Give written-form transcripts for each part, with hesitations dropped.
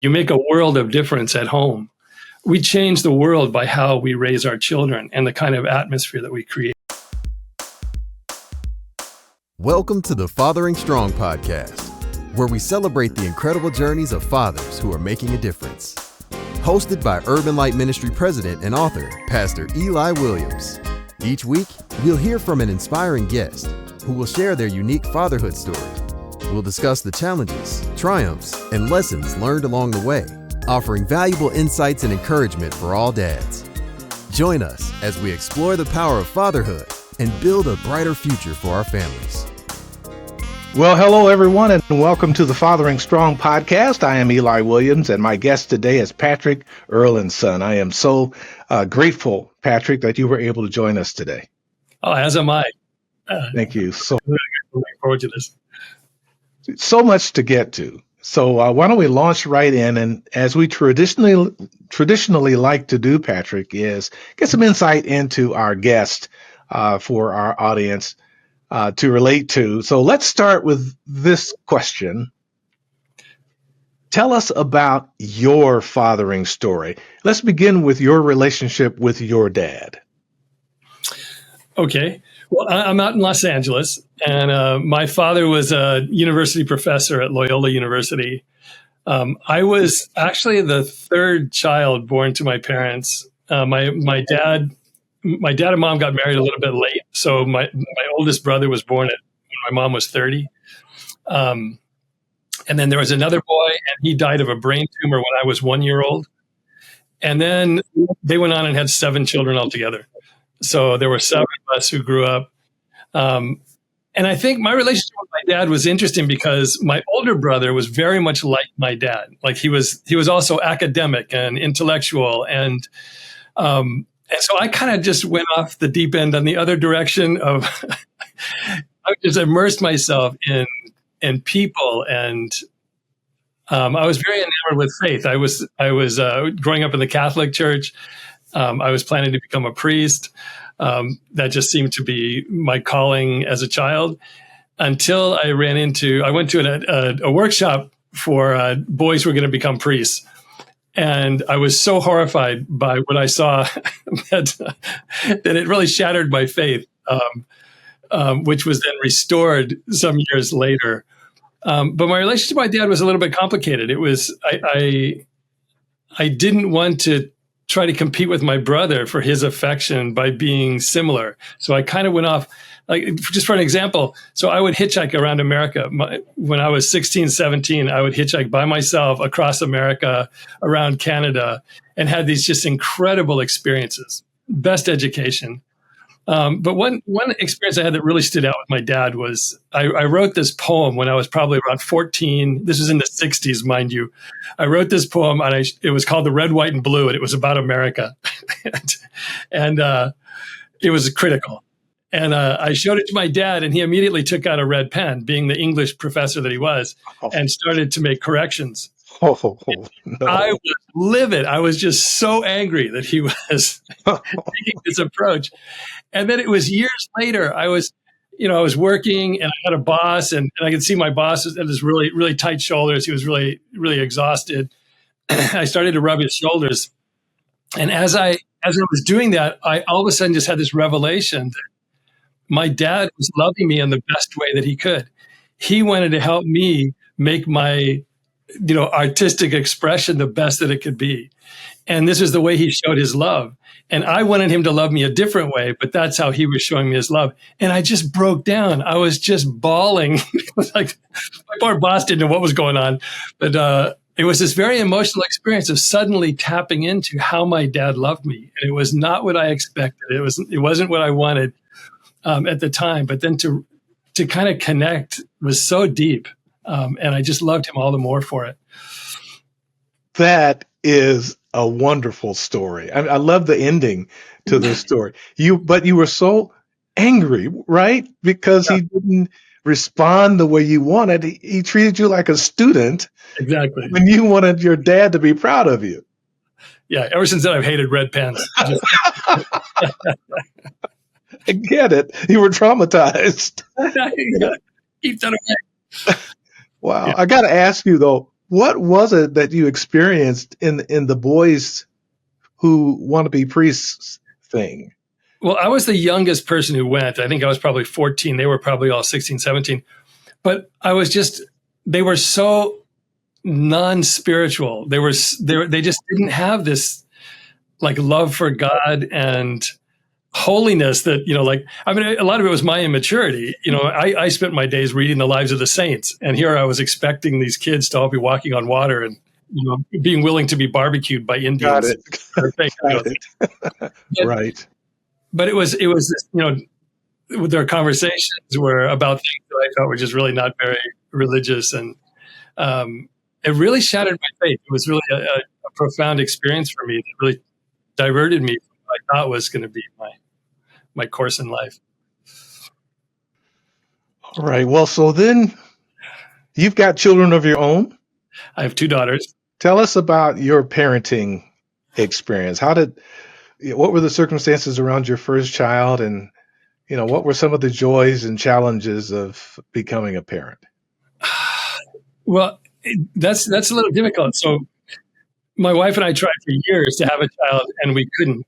You make a world of difference at home. We change the world by how we raise our children and the kind of atmosphere that we create. Welcome to the Fathering Strong podcast, where we celebrate the incredible journeys of fathers who are making a difference. Hosted by Urban Light Ministry President and author, Pastor Eli Williams. Each week, we'll hear from an inspiring guest who will share their unique fatherhood story. We'll discuss the challenges, triumphs, and lessons learned along the way, offering valuable insights and encouragement for all dads. Join us as we explore the power of fatherhood and build a brighter future for our families. Well, hello, everyone, and welcome to the Fathering Strong podcast. I am Eli Williams, and my guest today is Patrick Erlandson. I am so grateful, Patrick, that you were able to join us today. Oh, as am I. Thank you. So looking forward to this. So much to get to. So why don't we launch right in? And as we traditionally like to do, Patrick, is get some insight into our guest for our audience to relate to. So let's start with this question. Tell us about your fathering story. Let's begin with your relationship with your dad. Okay. Well, I'm out in Los Angeles, and my father was a university professor at Loyola University. I was actually the third child born to my parents. My dad and mom got married a little bit late, so my oldest brother was born when my mom was 30. And then there was another boy, and he died of a brain tumor when I was 1 year old. And then they went on and had 7 children altogether. So there were 7 of us who grew up. And I think my relationship with my dad was interesting because my older brother was very much like my dad. Like he was also academic and intellectual. And so I kind of just went off the deep end on the other direction of, I just immersed myself in people. And I was very enamored with faith. I was growing up in the Catholic Church. I was planning to become a priest. That just seemed to be my calling as a child until I went to a workshop for boys who were going to become priests. And I was so horrified by what I saw that it really shattered my faith, which was then restored some years later. But my relationship with my dad was a little bit complicated. It was, I didn't want to try to compete with my brother for his affection by being similar. So I kind of went off, like, just for an example. So I would hitchhike around America. When I was 16, 17, I would hitchhike by myself across America, around Canada, and had these just incredible experiences, best education. But one experience I had that really stood out with my dad was I wrote this poem when I was probably around 14. This was in the 60s, mind you. I wrote this poem, and it was called The Red, White, and Blue, and it was about America. and it was critical. And I showed it to my dad, and he immediately took out a red pen, being the English professor that he was, and started to make corrections. Oh, no. I was livid. I was just so angry that he was taking this approach. And then it was years later, I was working, and I had a boss, and I could see my boss had his really, really tight shoulders. He was really, really exhausted. I started to rub his shoulders. And as I was doing that, I all of a sudden just had this revelation that my dad was loving me in the best way that he could. He wanted to help me make my artistic expression the best that it could be. And this is the way he showed his love. And I wanted him to love me a different way, but that's how he was showing me his love. And I just broke down. I was just bawling. It was like, my poor boss didn't know what was going on. But it was this very emotional experience of suddenly tapping into how my dad loved me. And it was not what I expected. It wasn't what I wanted at the time. But then to kind of connect was so deep. And I just loved him all the more for it. That is a wonderful story. I love the ending to this story. But you were so angry, right? Because he didn't respond the way you wanted. He treated you like a student. Exactly. When you wanted your dad to be proud of you. Yeah. Ever since then, I've hated red pens. I get it. You were traumatized. Keep that away. Wow. Yeah. I got to ask you, though, What was it that you experienced in the boys who want to be priests thing? Well, I was the youngest person who went. I think I was probably 14. They were probably all 16, 17. But they were so non-spiritual. They just didn't have this like love for God and holiness that, I mean, a lot of it was my immaturity. I spent my days reading the lives of the saints, and here I was expecting these kids to all be walking on water and, being willing to be barbecued by Got Indians. it. Got it. But, Right. but it was, their conversations were about things that I felt were just really not very religious. And it really shattered my faith. It was really a profound experience for me that really diverted me from what I thought was going to be my course in life. All right. Well, so then you've got children of your own. I have 2 daughters. Tell us about your parenting experience. What were the circumstances around your first child, and what were some of the joys and challenges of becoming a parent? Well, that's a little difficult. So my wife and I tried for years to have a child, and we couldn't.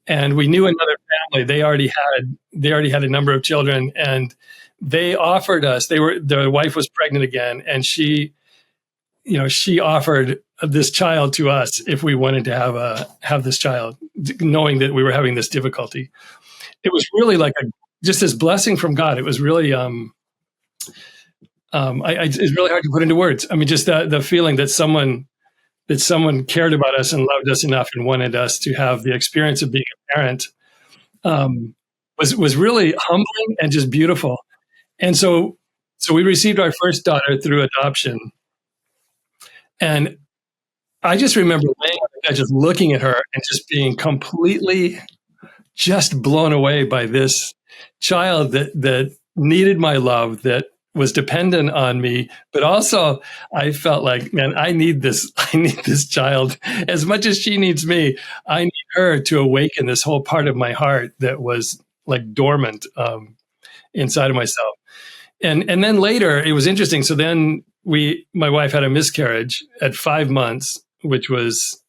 And we knew another family. They already had a number of children, and they offered us. Their wife was pregnant again, and she offered this child to us if we wanted to have this child, knowing that we were having this difficulty. It was really like just this blessing from God. It was really it's really hard to put into words. I mean, just the feeling that someone cared about us and loved us enough and wanted us to have the experience of being a parent was really humbling and just beautiful. And so we received our first daughter through adoption. And I just remember laying on the bed, just looking at her and just being completely just blown away by this child that needed my love, that was dependent on me, but also I felt like, man, I need this child as much as she needs me. I need her to awaken this whole part of my heart that was like dormant inside of myself. And then later it was interesting. So then my wife had a miscarriage at 5 months, which was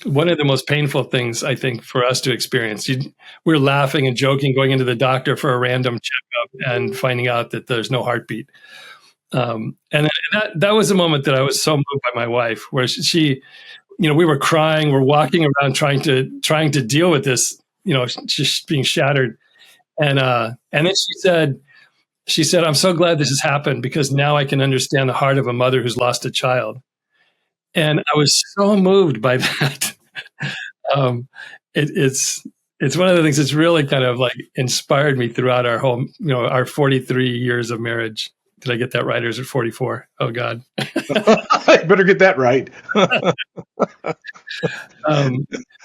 one of the most painful things, I think, for us to experience. We were laughing and joking, going into the doctor for a random checkup and finding out that there's no heartbeat. And that was a moment that I was so moved by my wife, where she, we were crying, we're walking around trying to deal with this, just being shattered. And then she said, "I'm so glad this has happened, because now I can understand the heart of a mother who's lost a child." And I was so moved by that. It's one of the things that's really kind of like inspired me throughout our whole, our 43 years of marriage. Did I get that right, or is it 44? Oh God. I better get that right.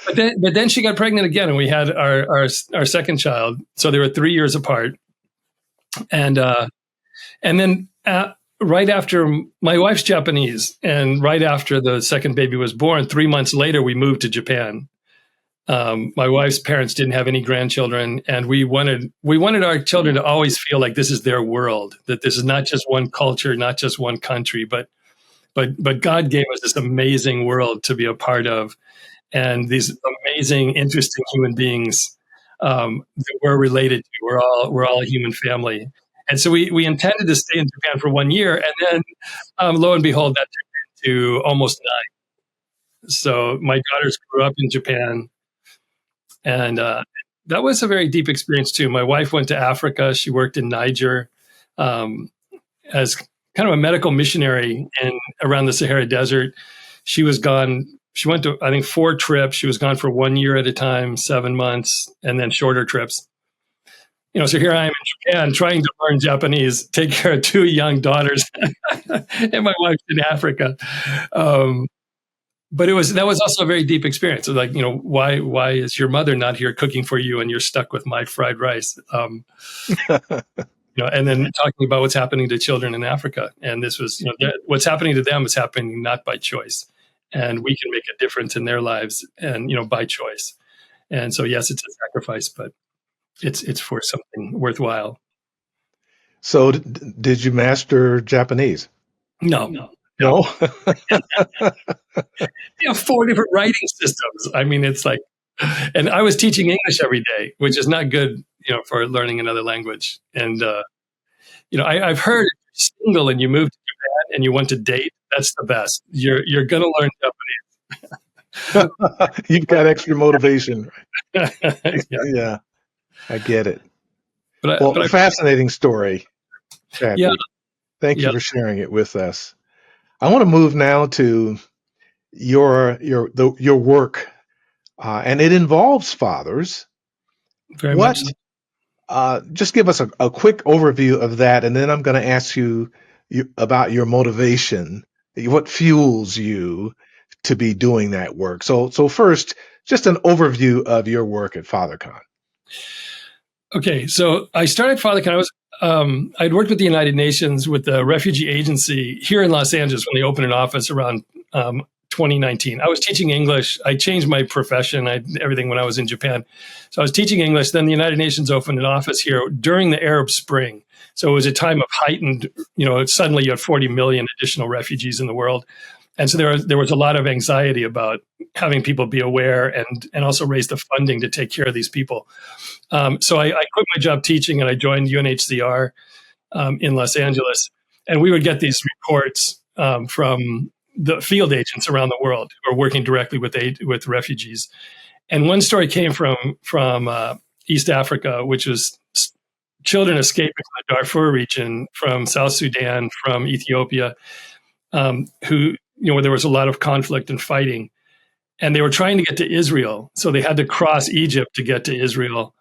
But then she got pregnant again, and we had our second child. So they were 3 years apart. And then right after, my wife's Japanese, and right after the second baby was born, 3 months later, we moved to Japan. My wife's parents didn't have any grandchildren, and we wanted our children to always feel like this is their world, that this is not just one culture, not just one country, but God gave us this amazing world to be a part of, and these amazing, interesting human beings that we're related to. We're all a human family. And so we intended to stay in Japan for 1 year, and then lo and behold, that turned into almost 9. So my daughters grew up in Japan, and that was a very deep experience too. My wife went to Africa. She worked in Niger as kind of a medical missionary around the Sahara Desert. She was gone. She went to, I think, 4 trips. She was gone for 1 year at a time, 7 months, and then shorter trips. So here I am in Japan trying to learn Japanese, take care of 2 young daughters, and my wife's in Africa. But that was also a very deep experience. Like, why is your mother not here cooking for you, and you're stuck with my fried rice? And then talking about what's happening to children in Africa. And this was, what's happening to them is happening not by choice. And we can make a difference in their lives, and, by choice. And so, yes, it's a sacrifice, but it's for something worthwhile. So did you master Japanese? No. No. You have 4 different writing systems. I mean, it's like, and I was teaching English every day, which is not good, for learning another language. And, I've heard if you're single and you move to Japan and you want to date, that's the best. You're going to learn You've got extra motivation. Japanese. Yeah. Yeah, I get it. But I Fascinating story, Patrick. yeah, Thank you yeah, for sharing it with us. I want to move now to your work, and it involves fathers. very What? much so. Just give us a quick overview of that, and then I'm going to ask you about your motivation. What fuels you to be doing that work? So first, just an overview of your work at FatherCon. Okay, so I started FatherCon. I'd worked with the United Nations with the Refugee Agency here in Los Angeles when they opened an office around 2019. I was teaching English. I changed my profession, everything when I was in Japan. So I was teaching English. Then the United Nations opened an office here during the Arab Spring. So it was a time of heightened, suddenly you had 40 million additional refugees in the world. And so there was a lot of anxiety about having people be aware and also raise the funding to take care of these people. So I quit my job teaching and I joined UNHCR in Los Angeles. And we would get these reports from the field agents around the world who are working directly with refugees. And one story came from East Africa, which was children escaping from the Darfur region, from South Sudan, from Ethiopia, who, where there was a lot of conflict and fighting. And they were trying to get to Israel. So they had to cross Egypt to get to Israel.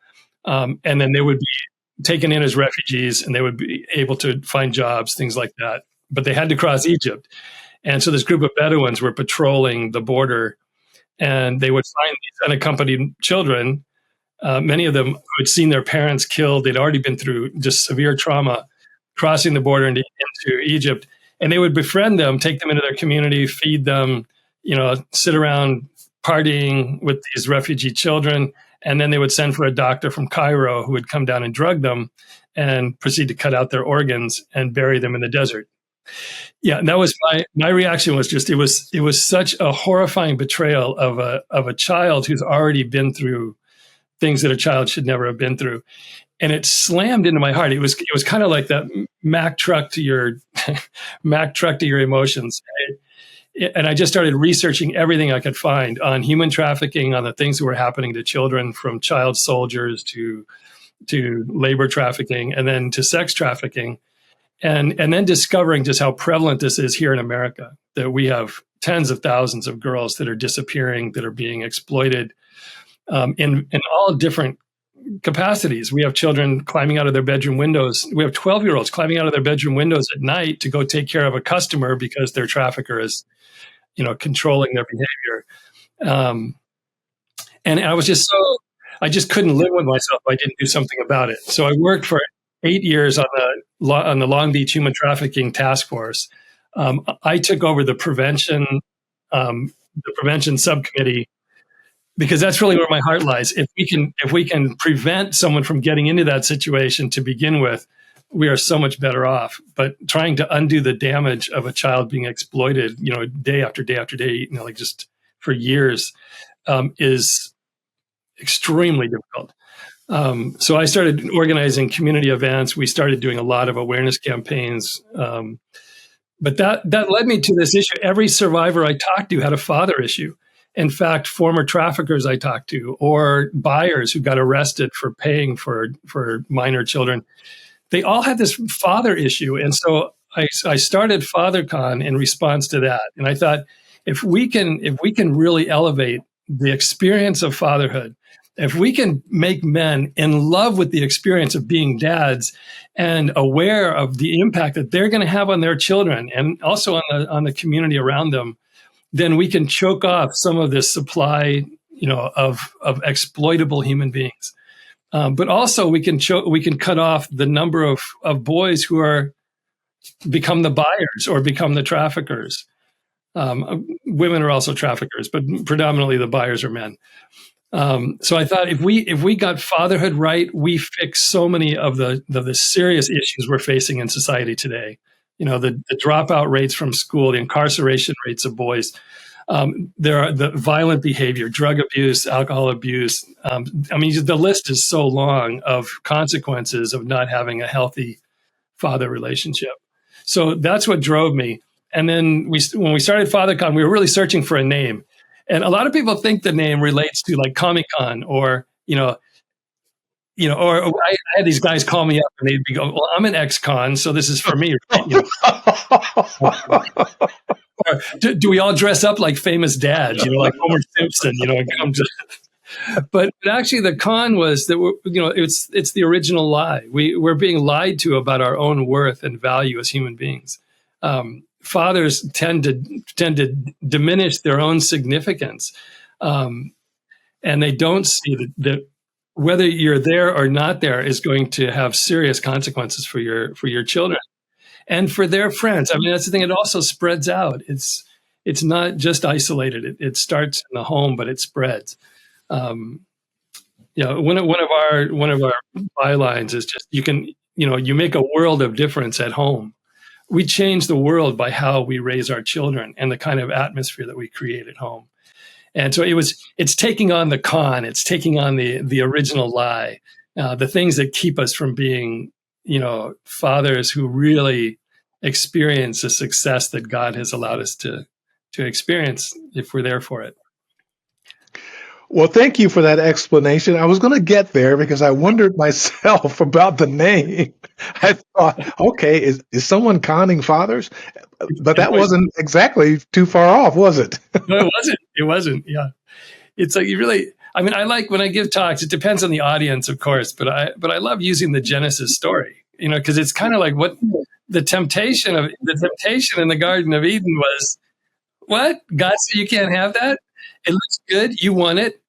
And then they would be taken in as refugees and they would be able to find jobs, things like that. But they had to cross Egypt. And so this group of Bedouins were patrolling the border and they would find these unaccompanied children, many of them who had seen their parents killed. They'd already been through just severe trauma, crossing the border into Egypt. And they would befriend them, take them into their community, feed them, sit around partying with these refugee children. And then they would send for a doctor from Cairo who would come down and drug them and proceed to cut out their organs and bury them in the desert. Yeah, and that was my reaction was just it was such a horrifying betrayal of a child who's already been through things that a child should never have been through. And it slammed into my heart. It was kind of like that Mack truck to your emotions. And I just started researching everything I could find on human trafficking, on the things that were happening to children, from child soldiers to labor trafficking, and then to sex trafficking, and then discovering just how prevalent this is here in America. That we have tens of thousands of girls that are disappearing, that are being exploited in all different capacities. We have children climbing out of their bedroom windows. We have 12-year-olds climbing out of their bedroom windows at night to go take care of a customer because their trafficker is, controlling their behavior. And I just couldn't live with myself if I didn't do something about it. So I worked for 8 years on the Long Beach Human Trafficking Task Force. I took over the prevention subcommittee, because that's really where my heart lies. If we can prevent someone from getting into that situation to begin with, we are so much better off. But trying to undo the damage of a child being exploited, day after day after day, like just for years, is extremely difficult. So I started organizing community events. We started doing a lot of awareness campaigns. But that led me to this issue. Every survivor I talked to had a father issue. In fact, former traffickers I talked to, or buyers who got arrested for paying for minor children, they all had this father issue. And so I started FatherCon in response to that. And I thought, if we can really elevate the experience of fatherhood, if we can make men in love with the experience of being dads and aware of the impact that they're going to have on their children and also on the community around them, then we can choke off some of this supply, of exploitable human beings. But also we can cut off the number of boys who become the buyers or become the traffickers. Women are also traffickers, but predominantly the buyers are men. So I thought if we got fatherhood right, we fix so many of the serious issues we're facing in society today. the dropout rates from school, the incarceration rates of boys. There are the violent behavior, drug abuse, alcohol abuse. The list is so long of consequences of not having a healthy father relationship. So that's what drove me. And then when we started FatherCon, we were really searching for a name. And a lot of people think the name relates to like Comic-Con or I had these guys call me up and they'd be going, well, I'm an ex-con, so this is for me. Right? Or do we all dress up like famous dads, like Homer Simpson, but actually the con was that, it's the original lie. We're being lied to about our own worth and value as human beings. Fathers tend to diminish their own significance. And they don't see that whether you're there or not there is going to have serious consequences for your children and for their friends. That's the thing. It also spreads out. It's not just isolated. It starts in the home, but it spreads. One of our bylines is just you make a world of difference at home. We change the world by how we raise our children and the kind of atmosphere that we create at home. And so it's taking on the con, it's taking on the original lie, the things that keep us from being, fathers who really experience the success that God has allowed us to experience if we're there for it. Well, thank you for that explanation. I was going to get there because I wondered myself about the name. I thought, okay, is someone conning fathers? But that wasn't exactly too far off, was it? No, it wasn't. Yeah. It's like I like when I give talks, it depends on the audience, of course, but I love using the Genesis story, because it's kind of like what the temptation in the Garden of Eden was. What? God said you can't have that? It looks good. You want it.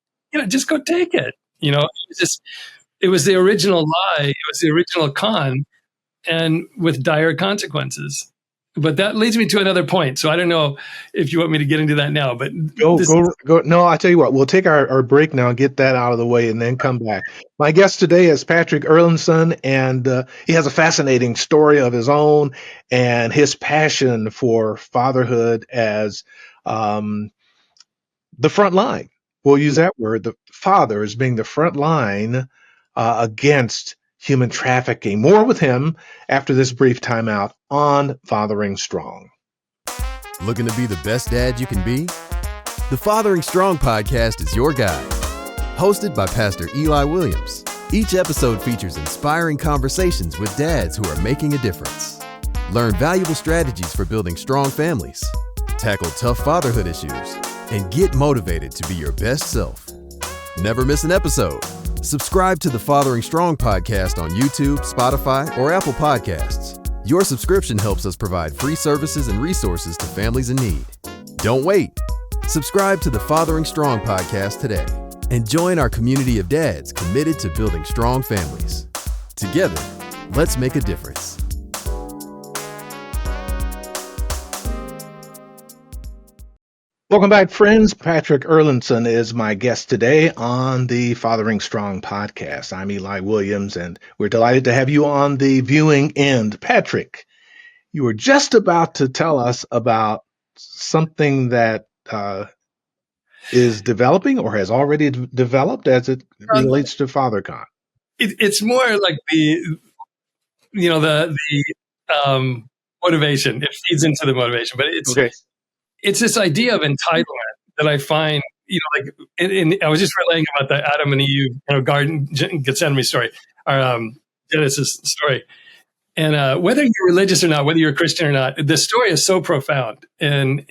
Just go take it. It was the original lie. It was the original con, and with dire consequences. But that leads me to another point. So I don't know if you want me to get into that now, but go. No, I tell you what, we'll take our break now, get that out of the way, and then come back. My guest today is Patrick Erlandson, and he has a fascinating story of his own and his passion for fatherhood as the front line. We'll use that word, the father as being the front line against human trafficking. More with him after this brief timeout on Fathering Strong. Looking to be the best dad you can be? The Fathering Strong podcast is your guide. Hosted by Pastor Eli Williams, each episode features inspiring conversations with dads who are making a difference. Learn valuable strategies for building strong families, tackle tough fatherhood issues, and get motivated to be your best self. Never miss an episode. Subscribe to the Fathering Strong podcast on YouTube, Spotify, or Apple Podcasts. Your subscription helps us provide free services and resources to families in need. Don't wait. Subscribe to the Fathering Strong podcast today and join our community of dads committed to building strong families. Together, let's make a difference. Welcome back, friends. Patrick Erlandson is my guest today on the Fathering Strong podcast. I'm Eli Williams, and we're delighted to have you on the viewing end. Patrick, you were just about to tell us about something that is developing or has already developed as it relates to FatherCon. It's more like the motivation. It feeds into the motivation, but it's okay. It's this idea of entitlement that I find, I was just relaying about the Adam and Eve, Garden Gethsemane story, or Genesis story. And whether you're religious or not, whether you're a Christian or not, the story is so profound in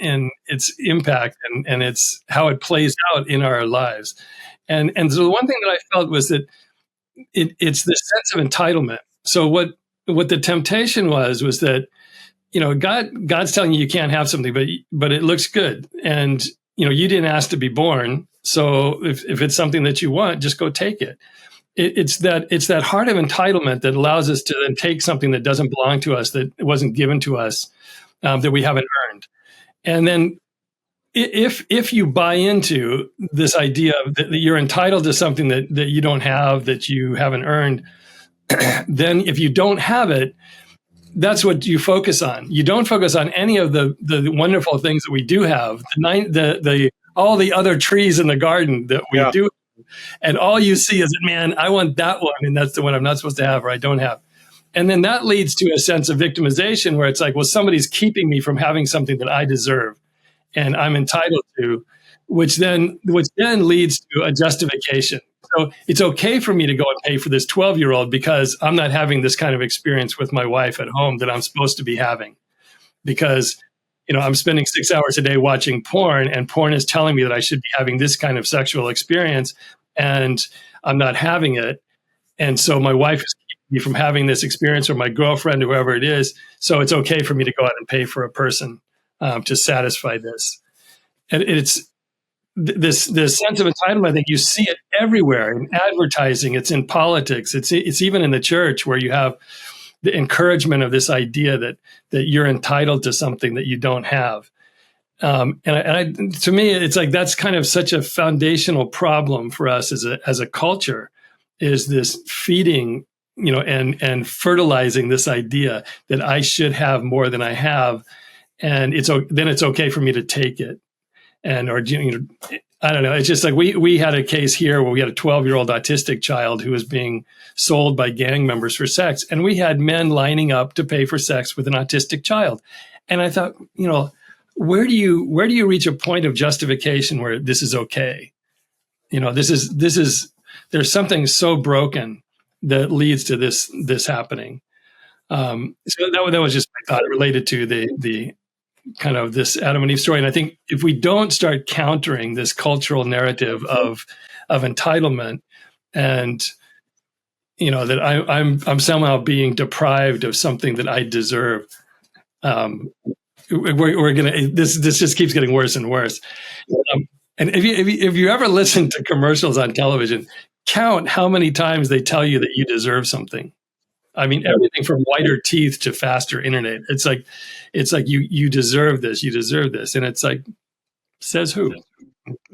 its impact and it's how it plays out in our lives. And so the one thing that I felt was that it's this sense of entitlement. So what the temptation was that, God's telling you can't have something, but it looks good. And, you didn't ask to be born. So if it's something that you want, just go take it. It's that heart of entitlement that allows us to then take something that doesn't belong to us, that wasn't given to us, that we haven't earned. And then if you buy into this idea that you're entitled to something that you don't have, that you haven't earned, then if you don't have it, that's what you focus on. You don't focus on any of the wonderful things that we do have, all the other trees in the garden that we Yeah. do. And all you see is, man, I want that one, and that's the one I'm not supposed to have or I don't have. And then that leads to a sense of victimization where it's like, well, somebody's keeping me from having something that I deserve and I'm entitled to, which then leads to a justification. So it's okay for me to go and pay for this 12-year-old because I'm not having this kind of experience with my wife at home that I'm supposed to be having. Because, I'm spending 6 hours a day watching porn, and porn is telling me that I should be having this kind of sexual experience, and I'm not having it. And so my wife is keeping me from having this experience, or my girlfriend, whoever it is. So it's okay for me to go out and pay for a person to satisfy this. And it's this sense of entitlement. I think you see it everywhere in advertising. It's in politics. It's even in the church, where you have the encouragement of this idea that you're entitled to something that you don't have. To me, it's like that's kind of such a foundational problem for us as a culture, is this feeding, and fertilizing this idea that I should have more than I have, and then it's okay for me to take it, I don't know. It's just like we had a case here where we had a 12-year-old autistic child who was being sold by gang members for sex, and we had men lining up to pay for sex with an autistic child. And I thought, where do you reach a point of justification where this is okay? There's something so broken that leads to this happening. So that was just my thought related to the kind of this Adam and Eve story. And I think if we don't start countering this cultural narrative of entitlement, and that I'm somehow being deprived of something that I deserve, we're gonna this just keeps getting worse and worse. And if you ever listen to commercials on television, count how many times they tell you that you deserve something. I mean, everything from whiter teeth to faster internet. It's like you deserve this, and it's like, says who?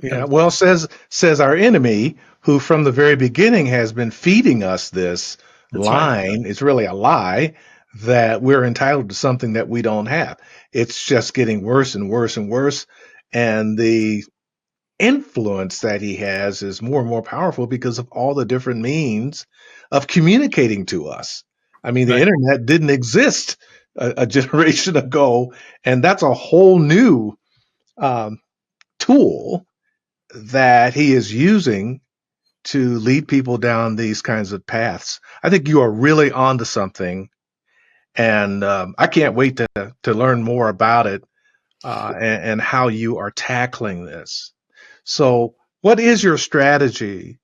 Yeah. Well, says our enemy, who from the very beginning has been feeding us this line. It's really a lie that we're entitled to something that we don't have. It's just getting worse and worse and worse, and the influence that he has is more and more powerful because of all the different means of communicating to us. I mean, the internet didn't exist a generation ago, and that's a whole new tool that he is using to lead people down these kinds of paths. I think you are really onto something, and I can't wait to learn more about it and how you are tackling this. So, what is your strategy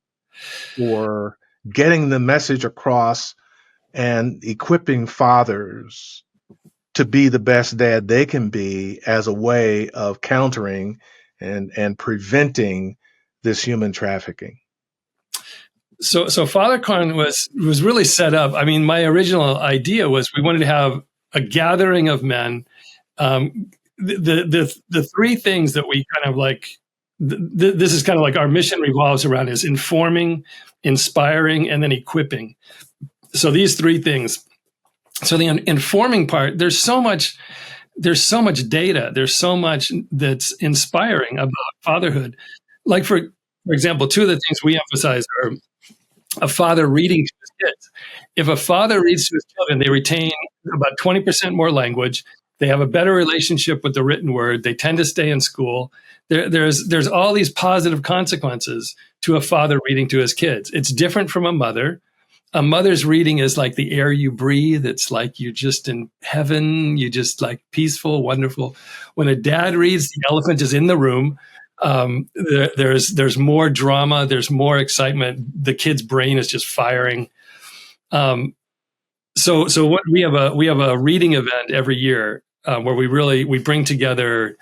for getting the message across and equipping fathers to be the best dad they can be as a way of countering and preventing this human trafficking? So FatherCon was really set up. I mean, my original idea was we wanted to have a gathering of men. The three things that we kind of like, this is kind of like our mission revolves around, is informing, inspiring, and then equipping. So these three things. So the informing part, there's so much data. There's so much that's inspiring about fatherhood. Like for example, two of the things we emphasize are a father reading to his kids. If a father reads to his children, they retain about 20% more language. They have a better relationship with the written word. They tend to stay in school. There's all these positive consequences to a father reading to his kids. It's different from a mother. A mother's reading is like the air you breathe. It's like you're just in heaven. You just like peaceful, wonderful. When a dad reads, the elephant is in the room. There's more drama. There's more excitement. The kid's brain is just firing. So what we have a reading event every year where we bring together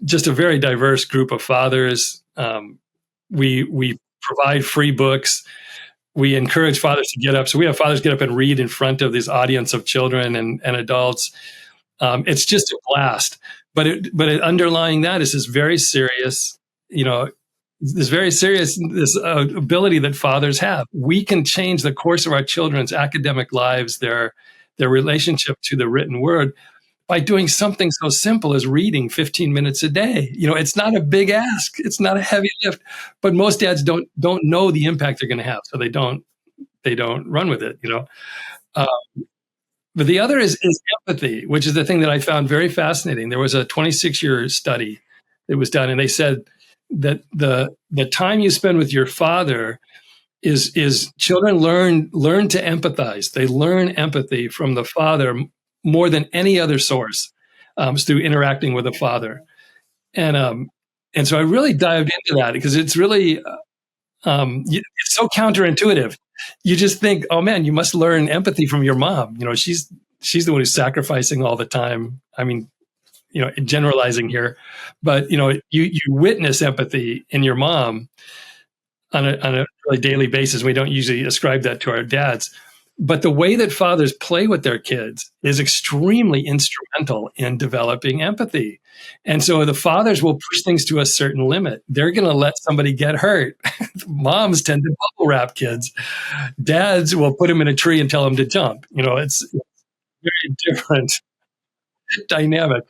just a very diverse group of fathers. We provide free books. We encourage fathers to get up. So we have fathers get up and read in front of this audience of children and adults. It's just a blast. But underlying that is this very serious, this ability that fathers have. We can change the course of our children's academic lives, their their relationship to the written word by doing something so simple as reading 15 minutes a day. It's not a big ask. It's not a heavy lift, but most dads don't know the impact they're going to have. So they don't run with it, Uh, but the other is empathy, which is the thing that I found very fascinating. There was a 26-year study that was done, and they said that the time you spend with your father is children learn to empathize. They learn empathy from the father more than any other source, through interacting with the father. And so I really dived into that because it's really it's so counterintuitive. You just think, oh man, you must learn empathy from your mom. She's the one who's sacrificing all the time. I mean, generalizing here, but you witness empathy in your mom on a really daily basis. We don't usually ascribe that to our dads, but the way that fathers play with their kids is extremely instrumental in developing empathy. And so the fathers will push things to a certain limit. They're going to let somebody get hurt. Moms tend to bubble wrap kids. Dads will put them in a tree and tell them to jump. It's very different dynamic.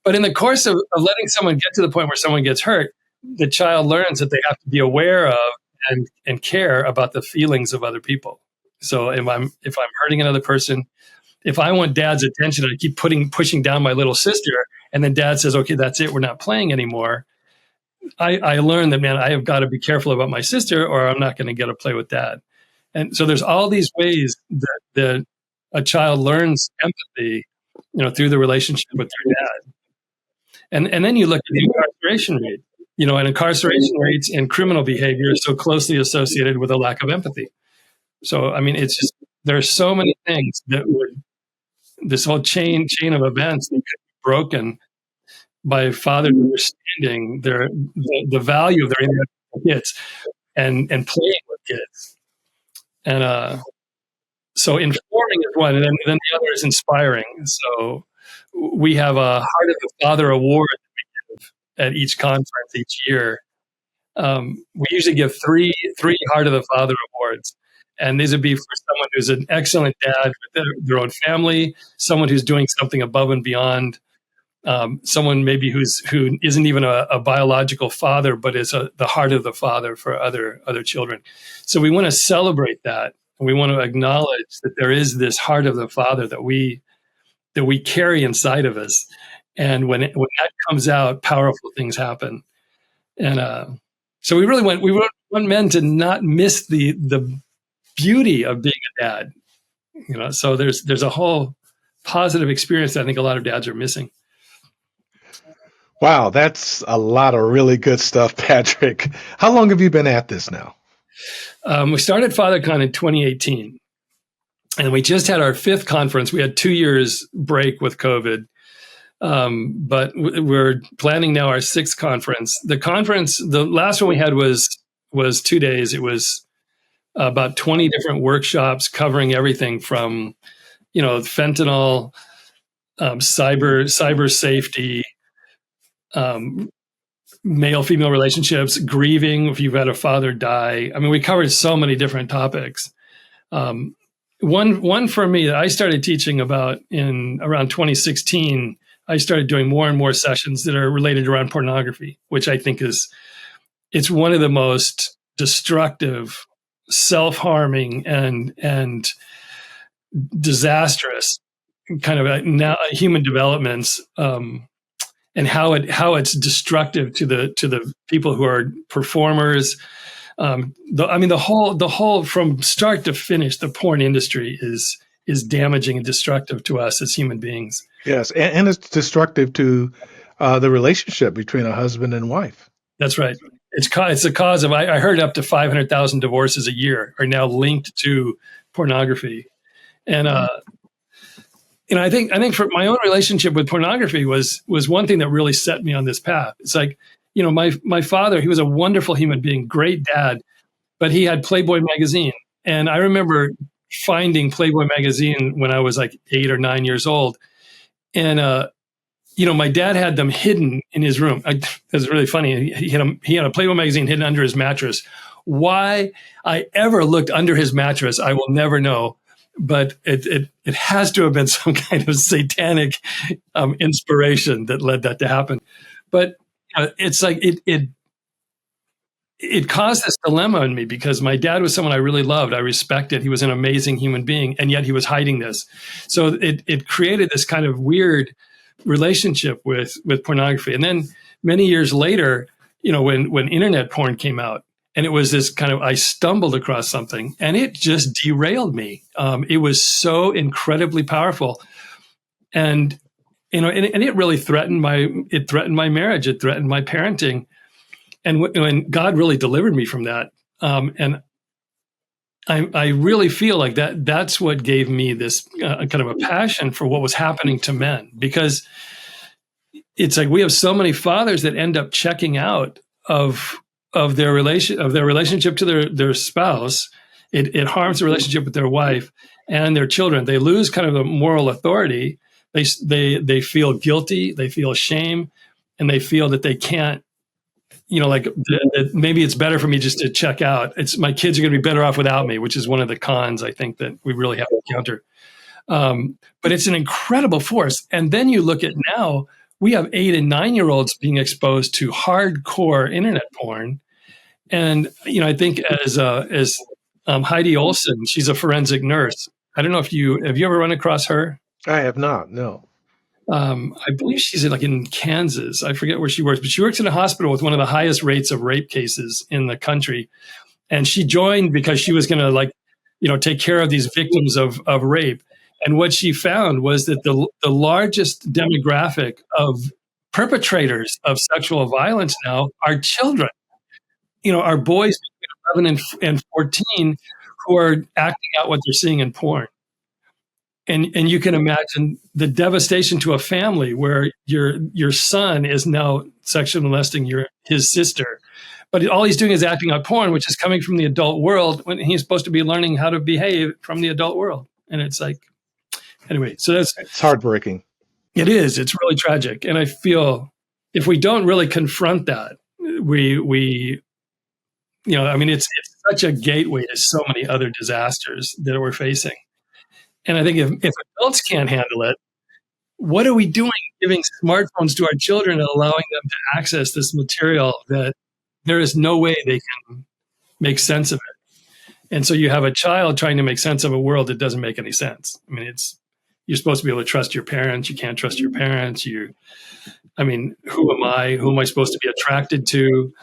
But in the course of letting someone get to the point where someone gets hurt, the child learns that they have to be aware of and care about the feelings of other people. So if I'm hurting another person, if I want dad's attention, I keep pushing down my little sister, and then dad says, "Okay, that's it. We're not playing anymore." I learned that, man, I have got to be careful about my sister, or I'm not going to get to play with dad. And so there's all these ways that a child learns empathy, through the relationship with their dad. And then you look at the incarceration rate, and incarceration rates and criminal behavior is so closely associated with a lack of empathy. So, I mean, it's just, there are so many things that this whole chain of events that could be broken by fathers understanding the value of their interaction with kids and playing with kids. And so informing is one, and then the other is inspiring. So we have a Heart of the Father award that we give at each conference each year. We usually give three Heart of the Father awards. And these would be for someone who's an excellent dad with their own family, someone who's doing something above and beyond, someone maybe who isn't even a biological father, but is the heart of the father for other children. So we want to celebrate that. And we want to acknowledge that there is this heart of the father that we carry inside of us. And when that comes out, powerful things happen. And so we want men to not miss the beauty of being a dad. So there's a whole positive experience that I think a lot of dads are missing. Wow, that's a lot of really good stuff, Patrick. How long have you been at this now? We started FatherCon in 2018, and we just had our 5th conference. We had 2 years break with COVID, but we're planning now our 6th conference. The last one we had was 2 days. It was about 20 different workshops covering everything from, fentanyl, cyber safety, male-female relationships, grieving if you've had a father die. I mean, we covered so many different topics. One for me that I started teaching about in around 2016, I started doing more and more sessions that are related around pornography, which I think it's one of the most destructive, self-harming and disastrous kind of human developments, and how it's destructive to the people who are performers. The whole from start to finish, the porn industry is damaging and destructive to us as human beings. Yes, and it's destructive to the relationship between a husband and wife. That's right. It's the cause of, I heard up to 500,000 divorces a year are now linked to pornography. And, I think for my own relationship with pornography was one thing that really set me on this path. It's like, my father, he was a wonderful human being, great dad, but he had Playboy magazine. And I remember finding Playboy magazine when I was like 8 or 9 years old. And, my dad had them hidden in his room. It's really funny. He had a Playboy magazine hidden under his mattress. Why I ever looked under his mattress, I will never know. but it has to have been some kind of satanic inspiration that led that to happen. But it's like it caused this dilemma in me because my dad was someone I really loved. I respected. He was an amazing human being, and yet he was hiding this. So it created this kind of weird relationship with pornography. And then many years later, when internet porn came out, and it was this kind of, I stumbled across something, and it just derailed me. It was so incredibly powerful, and and it really threatened my marriage. It threatened my parenting. And when God really delivered me from that, and I really feel like that's what gave me this kind of a passion for what was happening to men, because it's like we have so many fathers that end up checking out of their relationship to their spouse. It harms the relationship with their wife and their children. They lose kind of the moral authority. They feel guilty. They feel shame, and they feel that they can't. Maybe it's better for me just to check out. My kids are going to be better off without me, which is one of the cons I think that we really have to counter. But it's an incredible force. And then you look at now, we have 8 and 9-year-olds being exposed to hardcore internet porn. And, I think as Heidi Olson, she's a forensic nurse. I don't know have you ever run across her? I have not, no. I believe she's in Kansas. I forget where she works, but she works in a hospital with one of the highest rates of rape cases in the country. And she joined because she was going to take care of these victims of rape. And what she found was that the largest demographic of perpetrators of sexual violence now are children. Are boys between 11 and 14 who are acting out what they're seeing in porn. And you can imagine the devastation to a family where your son is now sexually molesting his sister, but all he's doing is acting out porn, which is coming from the adult world when he's supposed to be learning how to behave from the adult world. And it's like, anyway, so it's heartbreaking. It is. It's really tragic. And I feel if we don't really confront that, it's such a gateway to so many other disasters that we're facing. And I think if adults can't handle it, what are we doing giving smartphones to our children and allowing them to access this material that there is no way they can make sense of it? And so you have a child trying to make sense of a world that doesn't make any sense. I mean, you're supposed to be able to trust your parents. You can't trust your parents. Who am I? Who am I supposed to be attracted to?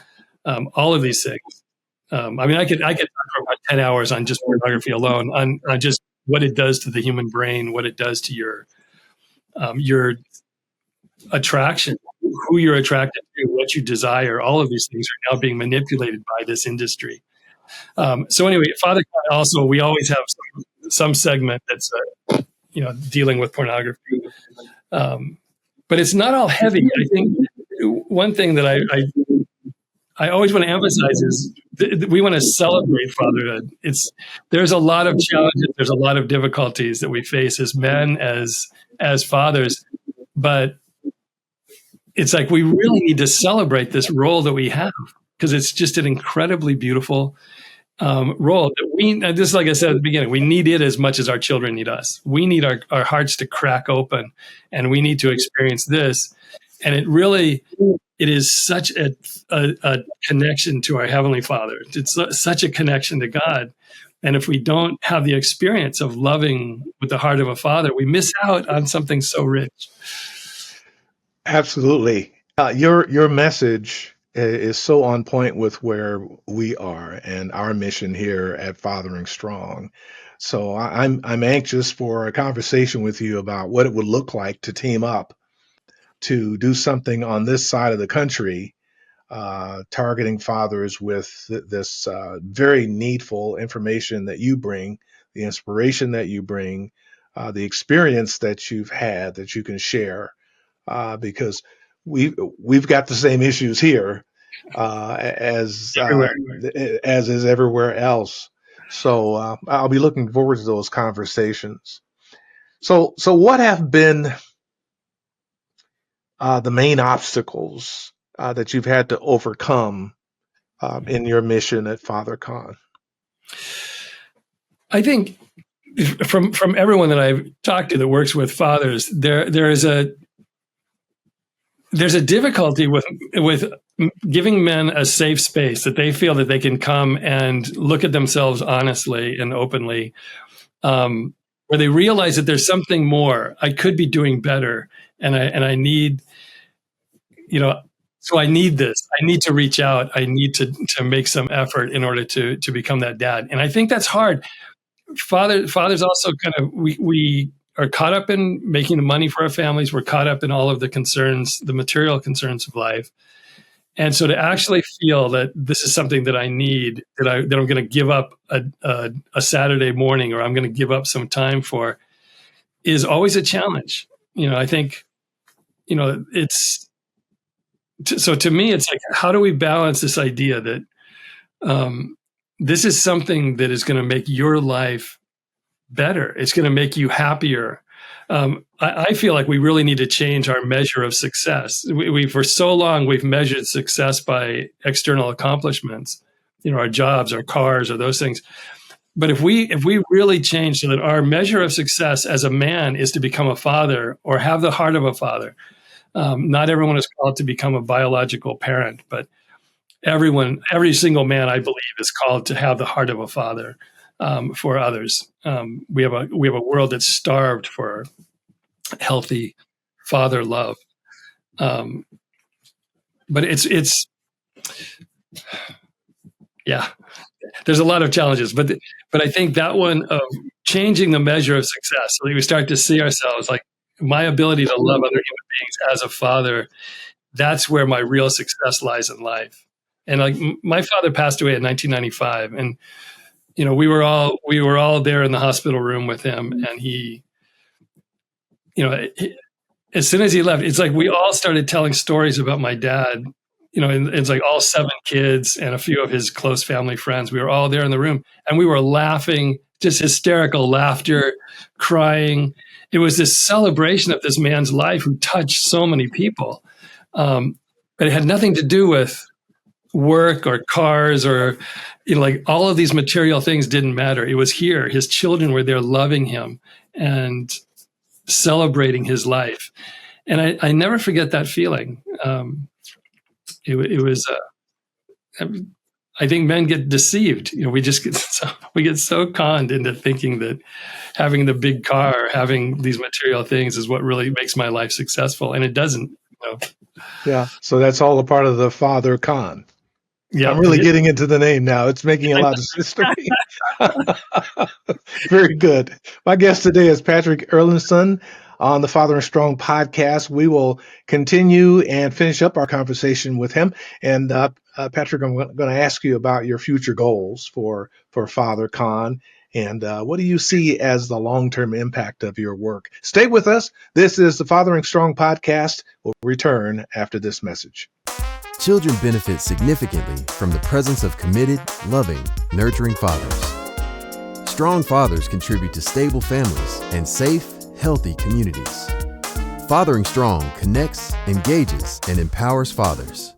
All of these things. I could talk for about 10 hours on just pornography alone, on just what it does to the human brain, what it does to your attraction, who you're attracted to, what you desire. All of these things are now being manipulated by this industry. So anyway, Father, also, we always have some segment that's dealing with pornography, but it's not all heavy. I think one thing that I always want to emphasize is we want to celebrate fatherhood. There's a lot of challenges. There's a lot of difficulties that we face as men, as fathers, but it's like we really need to celebrate this role that we have, because it's just an incredibly beautiful role that just like I said at the beginning, we need it as much as our children need us. We need our hearts to crack open, and we need to experience this. And it is such a connection to our Heavenly Father. It's such a connection to God. And if we don't have the experience of loving with the heart of a father, we miss out on something so rich. Absolutely. Your message is so on point with where we are and our mission here at Fathering Strong. So I'm anxious for a conversation with you about what it would look like to team up to do something on this side of the country, targeting fathers with this very needful information that you bring, the inspiration that you bring, the experience that you've had that you can share, because we've got the same issues here as is everywhere else. So I'll be looking forward to those conversations. So what have been the main obstacles that you've had to overcome in your mission at FatherCon? I think from everyone that I've talked to that works with fathers, there's a difficulty with giving men a safe space that they feel that they can come and look at themselves honestly and openly, where they realize that there's something more. I could be doing better, and I need, so I need this. I need to reach out. I need to make some effort in order to become that dad. And I think that's hard. Fathers also kind of, we are caught up in making the money for our families. We're caught up in all of the concerns, the material concerns of life. And so to actually feel that this is something that I need, that I'm going to give up a Saturday morning, or I'm going to give up some time for, is always a challenge. I think, so to me, it's like, how do we balance this idea that this is something that is going to make your life better? It's going to make you happier. I feel like we really need to change our measure of success. We for so long, we've measured success by external accomplishments, our jobs, our cars, or those things. But if we really change so that our measure of success as a man is to become a father or have the heart of a father, not everyone is called to become a biological parent, but every single man, I believe, is called to have the heart of a father for others. We have a world that's starved for healthy father love, but it's yeah. There's a lot of challenges, but I think that one of changing the measure of success, so that we start to see ourselves like my ability to love other human beings as a father. That's where my real success lies in life. And like my father passed away in 1995, and we were all there in the hospital room with him, and he, as soon as he left, it's like we all started telling stories about my dad. And it's like all 7 kids and a few of his close family friends. We were all there in the room, and we were laughing, just hysterical laughter, crying. It was this celebration of this man's life who touched so many people. But it had nothing to do with work or cars or, like all of these material things didn't matter. It was here. His children were there loving him and celebrating his life. And I never forget that feeling. It was, I think men get deceived. We get so conned into thinking that having the big car, having these material things is what really makes my life successful. And it doesn't. Yeah. So that's all a part of the father con. Yeah. I'm really getting into the name now. It's making a lot of sense to me. Very good. My guest today is Patrick Erlandson on the Fathering Strong podcast. We will continue and finish up our conversation with him. And Patrick, I'm going to ask you about your future goals for Father Con. And what do you see as the long-term impact of your work? Stay with us. This is the Fathering Strong podcast. We'll return after this message. Children benefit significantly from the presence of committed, loving, nurturing fathers. Strong fathers contribute to stable families and safe, healthy communities. Fathering Strong connects, engages, and empowers fathers.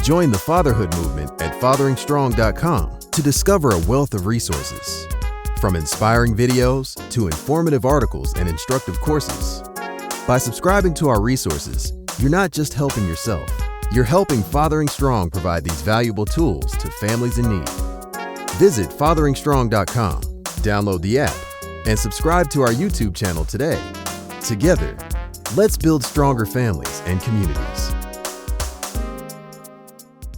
Join the fatherhood movement at fatheringstrong.com to discover a wealth of resources, from inspiring videos to informative articles and instructive courses. By subscribing to our resources, you're not just helping yourself, you're helping Fathering Strong provide these valuable tools to families in need. Visit fatheringstrong.com, download the app, and subscribe to our YouTube channel today. Together, let's build stronger families and communities.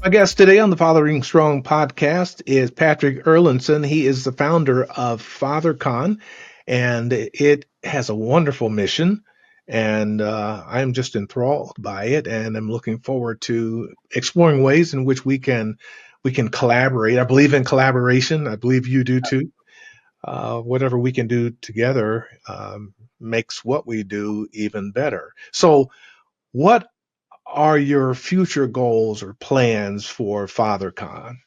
My guest today on the Fathering Strong podcast is Patrick Erlandson. He is the founder of FatherCon, and it has a wonderful mission. And I'm just enthralled by it, and I'm looking forward to exploring ways in which we can collaborate. I believe in collaboration. I believe you do too. Whatever we can do together makes what we do even better. So, what are your future goals or plans for FatherCon?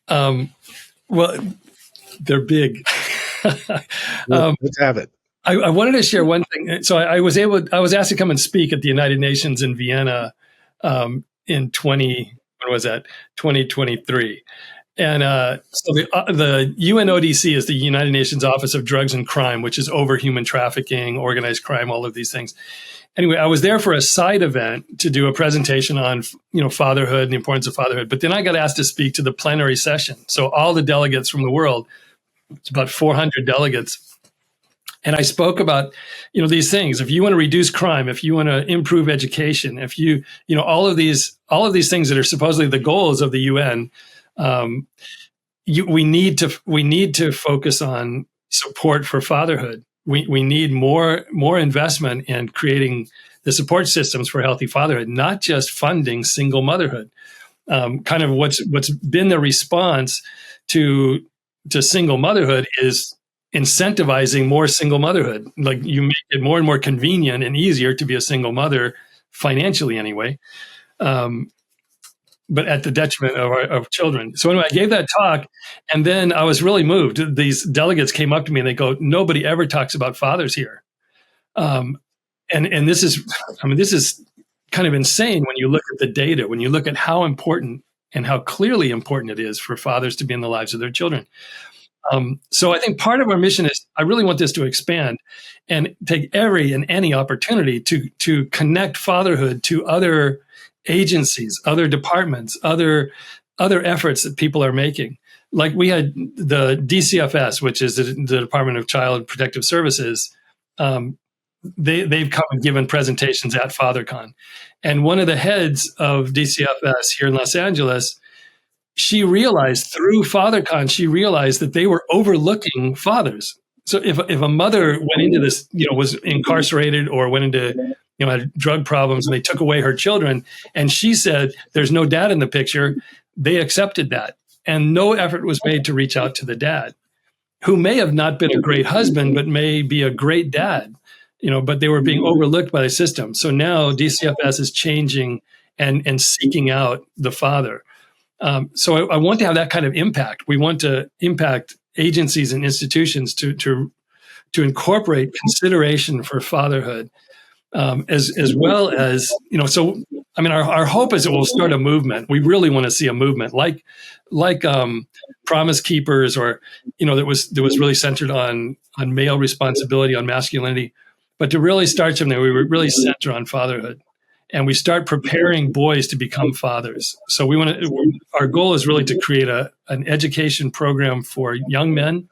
Well, they're big. Let's have it. I wanted to share one thing. So I was asked to come and speak at the United Nations in Vienna in 2023. And so the UNODC is the United Nations Office of Drugs and Crime, which is over human trafficking, organized crime, all of these things. Anyway, I was there for a side event to do a presentation on, fatherhood and the importance of fatherhood. But then I got asked to speak to the plenary session. So all the delegates from the world, it's about 400 delegates. And I spoke about, these things. If you want to reduce crime, if you want to improve education, if all of these things that are supposedly the goals of the UN, we need to focus on support for fatherhood. We need more investment in creating the support systems for healthy fatherhood, not just funding single motherhood. Kind of what's been the response to single motherhood is incentivizing more single motherhood. Like, you make it more and more convenient and easier to be a single mother, financially anyway, but at the detriment of children. So anyway, I gave that talk, and then I was really moved. These delegates came up to me and they go, "Nobody ever talks about fathers here." And this is kind of insane when you look at the data, when you look at how important and how clearly important it is for fathers to be in the lives of their children. So I think part of our mission is, I really want this to expand and take every and any opportunity to connect fatherhood to other agencies, other departments, other efforts that people are making. Like, we had the DCFS, which is the Department of Child Protective Services. They've come and given presentations at FatherCon. And one of the heads of DCFS here in Los Angeles, she realized through FatherCon, that they were overlooking fathers. So if a mother went into this, was incarcerated or went into, had drug problems, and they took away her children, and she said, "There's no dad in the picture," they accepted that. And no effort was made to reach out to the dad, who may have not been a great husband, but may be a great dad, but they were being overlooked by the system. So now DCFS is changing and seeking out the father. So I want to have that kind of impact. We want to impact agencies and institutions to incorporate consideration for fatherhood, as well as, so, our hope is it will start a movement. We really want to see a movement like Promise Keepers, or, that was really centered on male responsibility, on masculinity, but to really start something, we would really center on fatherhood. And we start preparing boys to become fathers. So our goal is really to create an education program for young men,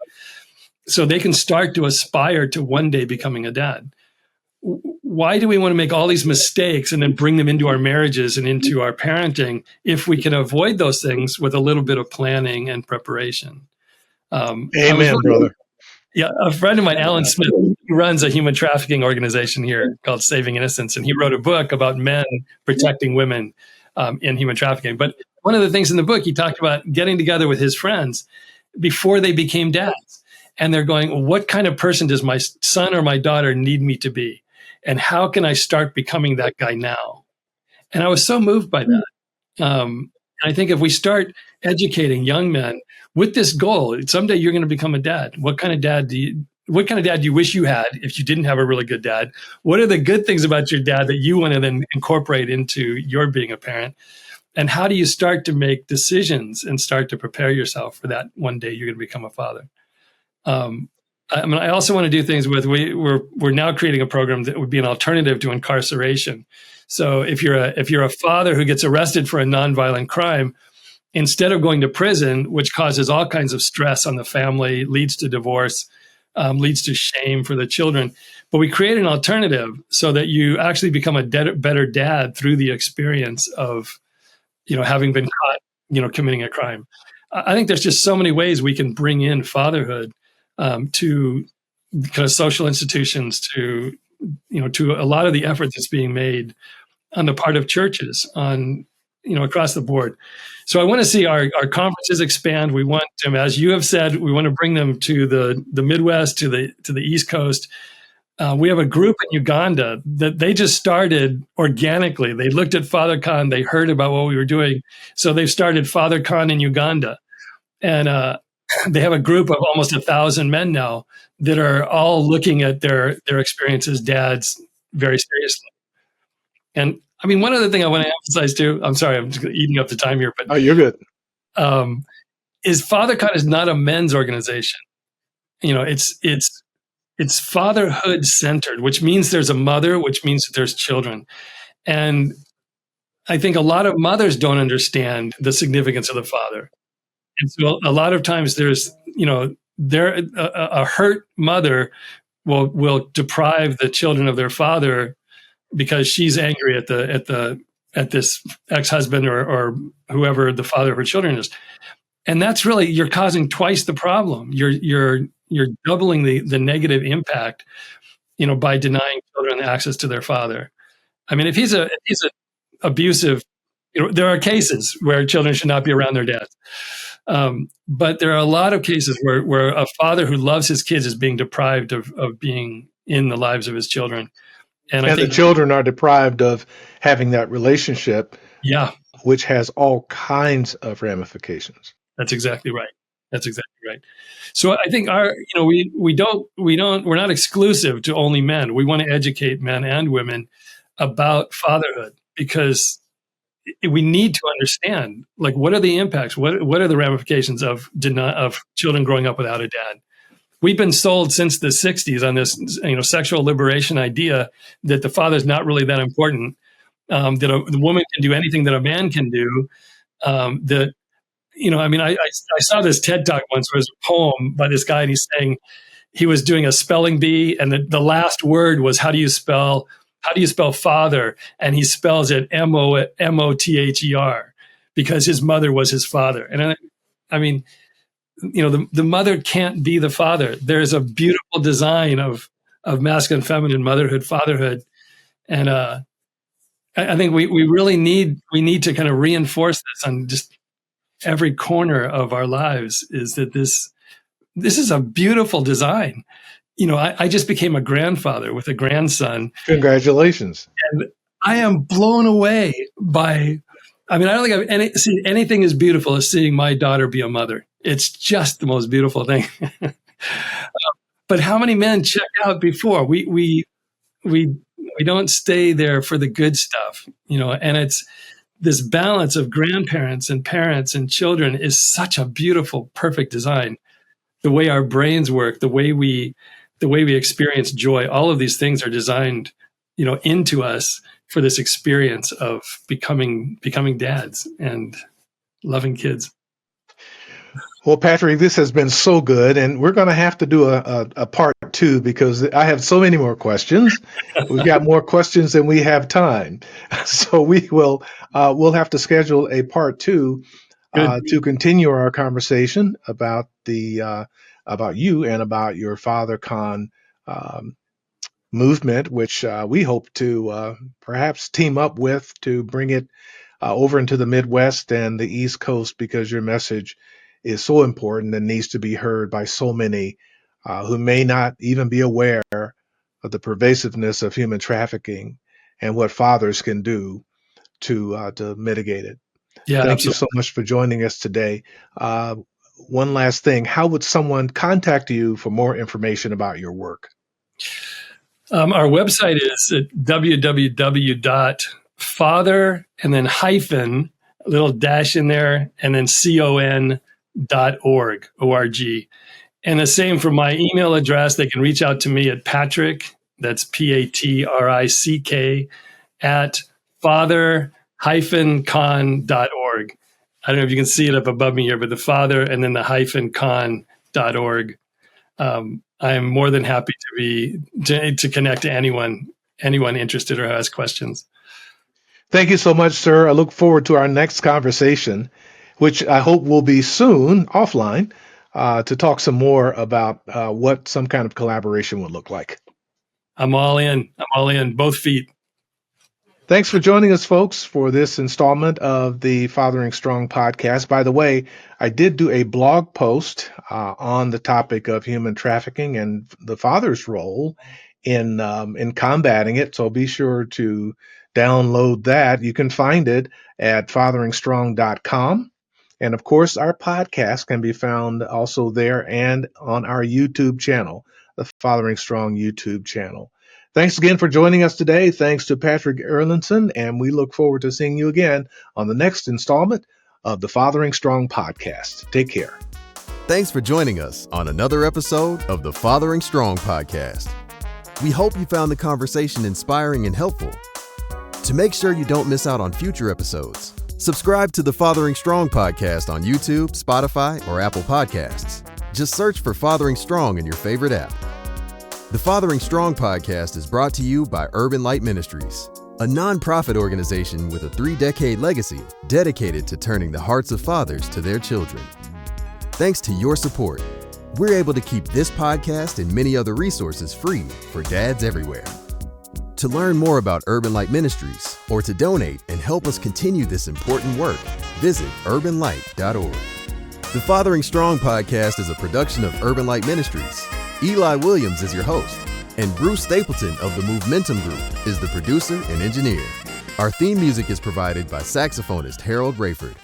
so they can start to aspire to one day becoming a dad. Why do we want to make all these mistakes and then bring them into our marriages and into our parenting, if we can avoid those things with a little bit of planning and preparation? Amen, brother. Yeah, a friend of mine, Alan Smith, he runs a human trafficking organization here called Saving Innocence, and he wrote a book about men protecting women in human trafficking. But one of the things in the book, he talked about getting together with his friends before they became dads. And they're going, "What kind of person does my son or my daughter need me to be? And how can I start becoming that guy now?" And I was so moved by that. I think if we start educating young men with this goal, someday you're going to become a dad. What kind of dad do you wish you had if you didn't have a really good dad? What are the good things about your dad that you want to then incorporate into your being a parent? And how do you start to make decisions and start to prepare yourself for that one day you're going to become a father? I also want to do things with, we're now creating a program that would be an alternative to incarceration. So if you're a father who gets arrested for a nonviolent crime, instead of going to prison, which causes all kinds of stress on the family, leads to divorce, leads to shame for the children, but we create an alternative so that you actually become a better dad through the experience of, having been caught, committing a crime. I think there's just so many ways we can bring in fatherhood to kind of social institutions, to a lot of the effort that's being made on the part of churches, on across the board. So I want to see our conferences expand. We want them, as you have said, we want to bring them to the Midwest, to the East Coast. We have a group in Uganda that they just started organically. They looked at FatherCon, they heard about what we were doing, so they've started FatherCon in Uganda, and they have a group of almost 1,000 men now that are all looking at their experience as dads very seriously. And one other thing I want to emphasize too, I'm sorry, I'm just eating up the time here, but oh, you're good. is FatherCon is not a men's organization. It's fatherhood centered, which means there's a mother, which means that there's children. And I think a lot of mothers don't understand the significance of the father. And so a lot of times there's, a hurt mother will deprive the children of their father because she's angry at this ex-husband or whoever the father of her children is. And that's really, you're causing twice the problem. You're doubling the negative impact, by denying children access to their father. I mean, if he's a abusive, there are cases where children should not be around their dads. But there are a lot of cases where a father who loves his kids is being deprived of being in the lives of his children. And I think the children are deprived of having that relationship, which has all kinds of ramifications. That's exactly right. So I think we're not exclusive to only men. We want to educate men and women about fatherhood because we need to understand, like, what are the impacts? What are the ramifications of children growing up without a dad? We've been sold since the 60s on this, sexual liberation idea that the father's not really that important, that the woman can do anything that a man can do. I saw this TED Talk once where it was a poem by this guy, and he's saying he was doing a spelling bee, and the last word was, how do you spell father? And he spells it MOTHER because his mother was his father. And the mother can't be the father. There's a beautiful design of masculine, feminine, motherhood, fatherhood. And I think we really need to kind of reinforce this on just every corner of our lives, is that this is a beautiful design. I just became a grandfather with a grandson. Congratulations. And I am blown away by, I don't think I've seen anything as beautiful as seeing my daughter be a mother. It's just the most beautiful thing. But how many men check out before? We don't stay there for the good stuff, and it's this balance of grandparents and parents and children is such a beautiful, perfect design. The way our brains work, the way we experience joy, all of these things are designed, into us for this experience of becoming dads and loving kids. Well, Patrick, this has been so good, and we're going to have to do a part 2 because I have so many more questions. We've got more questions than we have time, so we'll have to schedule a part 2 to continue our conversation about about you and about your FatherCon movement, which we hope to perhaps team up with to bring it over into the Midwest and the East Coast, because your message is so important and needs to be heard by so many who may not even be aware of the pervasiveness of human trafficking and what fathers can do to mitigate it. Yeah, Thank absolutely. you so much for joining us today. One last thing, how would someone contact you for more information about your work? Our website is at www.father and then hyphen, a little dash in there, and then con.org, O-R-G. And the same for my email address. They can reach out to me at Patrick, that's Patrick, at father-con.org. I don't know if you can see it up above me here, but the father and then the -con.org. I am more than happy to connect to anyone interested or has questions. Thank you so much, sir. I look forward to our next conversation, which I hope will be soon offline, to talk some more about what some kind of collaboration would look like. I'm all in, both feet. Thanks for joining us, folks, for this installment of the Fathering Strong podcast. By the way, I did do a blog post on the topic of human trafficking and the father's role in combating it. So be sure to download that. You can find it at fatheringstrong.com. And of course, our podcast can be found also there and on our YouTube channel, the Fathering Strong YouTube channel. Thanks again for joining us today. Thanks to Patrick Erlandson, and we look forward to seeing you again on the next installment of the Fathering Strong podcast. Take care. Thanks for joining us on another episode of the Fathering Strong podcast. We hope you found the conversation inspiring and helpful. To make sure you don't miss out on future episodes, subscribe to the Fathering Strong podcast on YouTube, Spotify, or Apple Podcasts. Just search for Fathering Strong in your favorite app. The Fathering Strong podcast is brought to you by Urban Light Ministries, a nonprofit organization with a 3-decade legacy dedicated to turning the hearts of fathers to their children. Thanks to your support, we're able to keep this podcast and many other resources free for dads everywhere. To learn more about Urban Light Ministries or to donate and help us continue this important work, visit urbanlight.org. The Fathering Strong podcast is a production of Urban Light Ministries. Eli Williams is your host, and Bruce Stapleton of the Momentum Group is the producer and engineer. Our theme music is provided by saxophonist Harold Rayford.